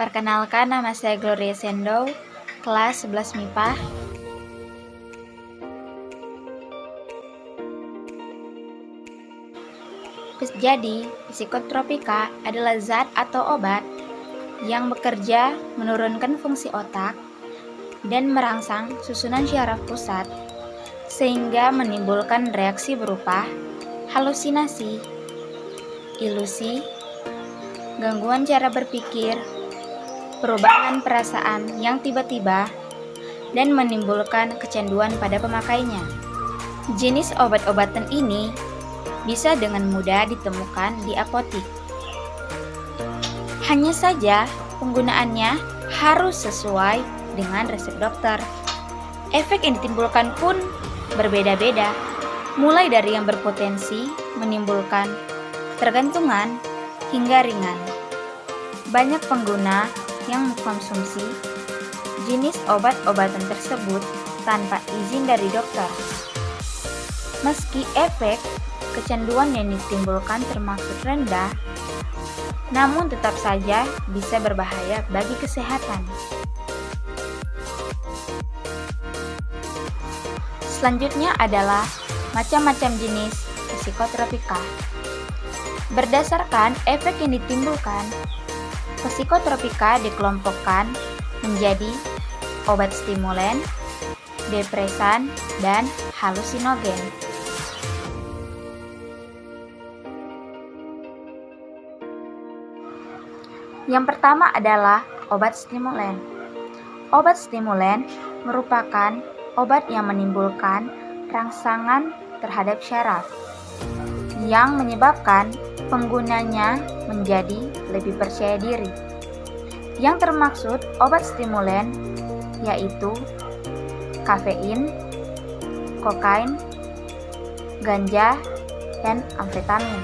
Perkenalkan, nama saya Gloria Sendo, kelas 11 MIPA. Jadi, psikotropika adalah zat atau obat yang bekerja menurunkan fungsi otak dan merangsang susunan syaraf pusat sehingga menimbulkan reaksi berupa halusinasi, ilusi, gangguan cara berpikir, perubahan perasaan yang tiba-tiba, dan menimbulkan kecanduan pada pemakainya. Jenis obat-obatan ini bisa dengan mudah ditemukan di apotik. Hanya saja penggunaannya harus sesuai dengan resep dokter. Efek yang ditimbulkan pun berbeda-beda, mulai dari yang berpotensi menimbulkan ketergantungan hingga ringan. Banyak pengguna yang mengkonsumsi jenis obat-obatan tersebut tanpa izin dari dokter. Meski efek kecanduan yang ditimbulkan termasuk rendah, namun tetap saja bisa berbahaya bagi kesehatan. Selanjutnya adalah macam-macam jenis psikotropika. Berdasarkan efek yang ditimbulkan, psikotropika dikelompokkan menjadi obat stimulan, depresan, dan halusinogen. Yang pertama adalah obat stimulan. Obat stimulan merupakan obat yang menimbulkan rangsangan terhadap syaraf, yang menyebabkan penggunanya menjadi lebih percaya diri. Yang termaksud obat stimulan yaitu kafein, kokain, ganja, dan amfetamin.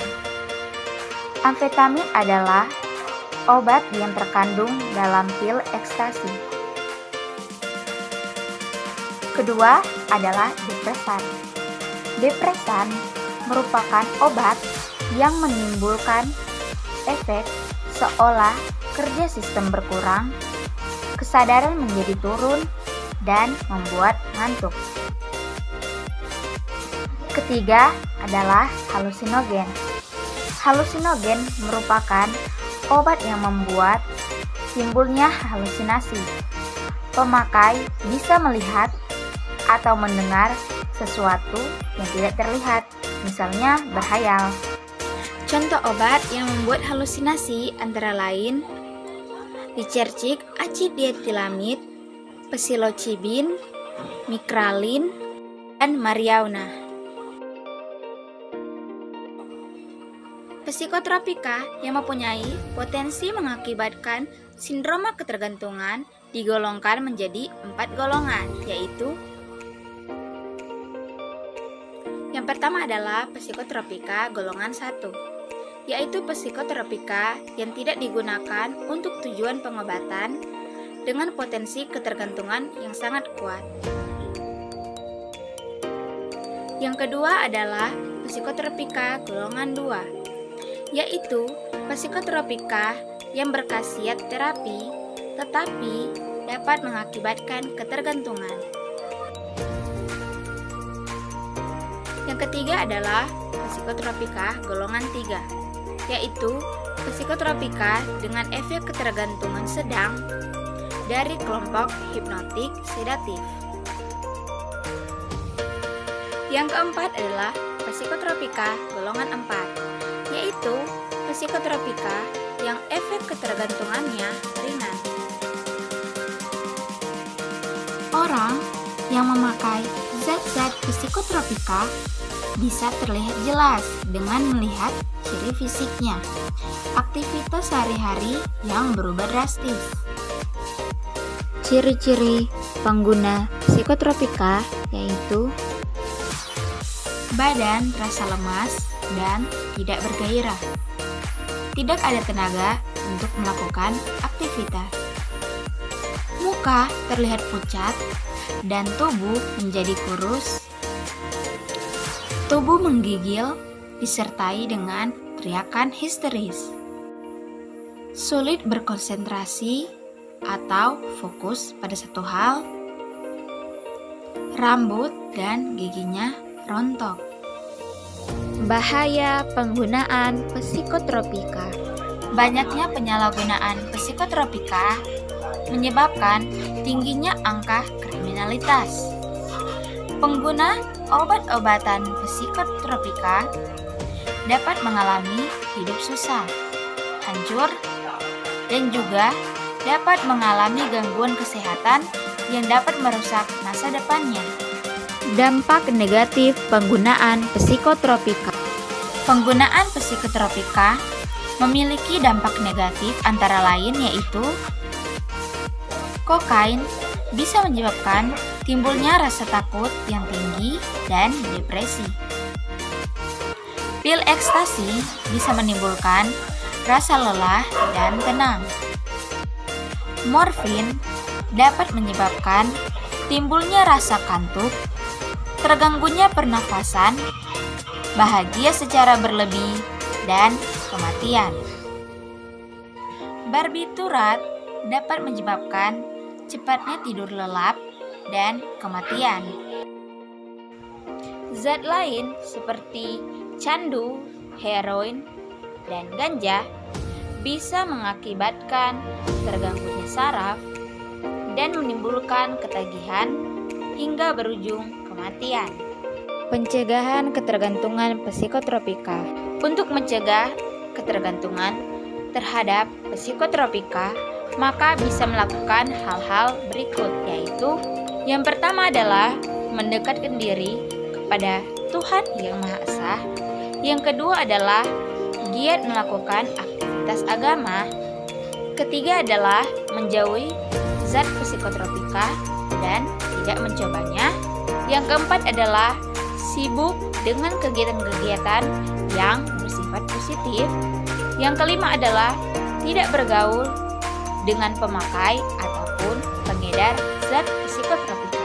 Amfetamin adalah obat yang terkandung dalam pil ekstasi. Kedua adalah depresan. Depresan merupakan obat yang menimbulkan efek seolah kerja sistem berkurang, kesadaran menjadi turun, dan membuat ngantuk. Ketiga adalah halusinogen. Halusinogen merupakan obat yang membuat timbulnya halusinasi. Pemakai bisa melihat atau mendengar sesuatu yang tidak terlihat, misalnya berhayal. Contoh obat yang membuat halusinasi antara lain licercik acid dietilamid, psilocybin, mikralin, dan marijuana. Psikotropika yang mempunyai potensi mengakibatkan sindroma ketergantungan digolongkan menjadi 4 golongan, yaitu yang pertama adalah psikotropika golongan 1, yaitu psikotropika yang tidak digunakan untuk tujuan pengobatan dengan potensi ketergantungan yang sangat kuat. Yang kedua adalah psikotropika golongan 2, yaitu psikotropika yang berkhasiat terapi tetapi dapat mengakibatkan ketergantungan. Yang ketiga adalah psikotropika golongan 3, yaitu psikotropika dengan efek ketergantungan sedang dari kelompok hipnotik sedatif. Yang keempat adalah psikotropika golongan 4, yaitu psikotropika yang efek ketergantungannya ringan. Orang yang memakai zat-zat psikotropika bisa terlihat jelas dengan melihat ciri fisiknya, aktivitas sehari-hari yang berubah drastis. Ciri-ciri pengguna psikotropika yaitu badan terasa lemas dan tidak bergairah, tidak ada tenaga untuk melakukan aktivitas, muka terlihat pucat dan tubuh menjadi kurus, tubuh menggigil disertai dengan teriakan histeris. sulit berkonsentrasi atau fokus pada satu hal, rambut dan giginya rontok. Bahaya penggunaan psikotropika. Banyaknya penyalahgunaan psikotropika menyebabkan tingginya angka kriminalitas. Pengguna obat-obatan psikotropika dapat mengalami hidup susah, hancur, dan juga dapat mengalami gangguan kesehatan yang dapat merusak masa depannya. Dampak negatif penggunaan psikotropika. Penggunaan psikotropika memiliki dampak negatif antara lain yaitu kokain bisa menyebabkan timbulnya rasa takut yang tinggi dan depresi. Pil ekstasi bisa menimbulkan rasa lelah dan tenang. Morfin dapat menyebabkan timbulnya rasa kantuk, terganggunya pernafasan, bahagia secara berlebih, dan kematian. Barbiturat dapat menyebabkan cepatnya tidur lelap dan kematian. Zat lain seperti candu, heroin, dan ganja bisa mengakibatkan terganggunya saraf dan menimbulkan ketagihan hingga berujung kematian. Pencegahan ketergantungan psikotropika. Untuk mencegah ketergantungan terhadap psikotropika, maka bisa melakukan hal-hal berikut, yaitu yang pertama adalah mendekatkan diri kepada Tuhan Yang Maha Esa. Yang kedua adalah giat melakukan aktivitas agama. Ketiga adalah menjauhi zat psikotropika dan tidak mencobanya. Yang keempat adalah sibuk dengan kegiatan-kegiatan yang bersifat positif. Yang kelima adalah tidak bergaul dengan pemakai ataupun pengedar zat psikotropika.